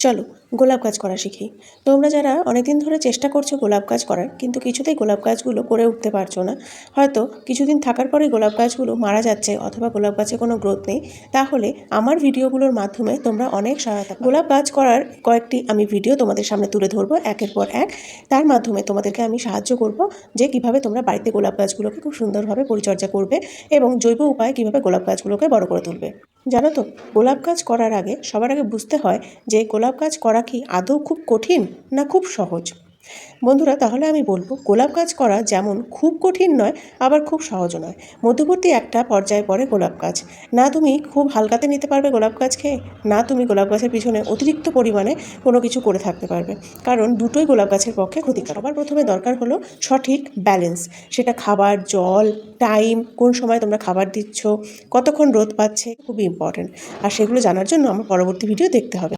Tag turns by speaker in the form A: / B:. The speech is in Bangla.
A: চলো গোলাপ গাছ করা শিখি। তোমরা যারা অনেকদিন ধরে চেষ্টা করছো গোলাপ গাছ করার, কিন্তু কিছুতেই গোলাপ গাছগুলো করে উঠতে পারছো না, হয়তো কিছুদিন থাকার পরে গোলাপ গাছগুলো মারা যাচ্ছে অথবা গোলাপ গাছে কোনো গ্রোথ নেই, তাহলে আমার ভিডিওগুলোর মাধ্যমে তোমরা অনেক সহায়তা পাবে। গোলাপ গাছ করার কয়েকটি আমি ভিডিও তোমাদের সামনে তুলে ধরবো একের পর এক। তার মাধ্যমে তোমাদেরকে আমি সাহায্য করব যে কিভাবে তোমরা বাড়িতে গোলাপ গাছগুলোকে খুব সুন্দরভাবে পরিচর্যা করবে এবং জৈব উপায়ে কিভাবে গোলাপ গাছগুলোকে বড় করে তুলবে। জানো তো, গোলাপ গাছ করার আগে সবার আগে বুঝতে হয় যে গোলাপ গাছ করা কি আদৌ খুব কঠিন না খুব সহজ। বন্ধুরা, তাহলে আমি বলবো গোলাপ গাছ করা যেমন খুব কঠিন নয়, আবার খুব সহজও নয়, মধ্যবর্তী একটা পর্যায়ে পড়ে গোলাপ গাছ। না তুমি খুব হালকাতে নিতে পারবে গোলাপ গাছকে, না তুমি গোলাপ গাছের পিছনে অতিরিক্ত পরিমাণে কোনো কিছু করে থাকতে পারবে, কারণ দুটোই গোলাপ গাছের পক্ষে ক্ষতিকর। সবার প্রথমে দরকার হলো সঠিক ব্যালেন্স। সেটা খাবার, জল, টাইম, কোন সময় তোমরা খাবার দিচ্ছ, কতক্ষণ রোদ পাচ্ছে, খুবই ইম্পর্টেন্ট। আর সেগুলো জানার জন্য আমার পরবর্তী ভিডিও দেখতে হবে।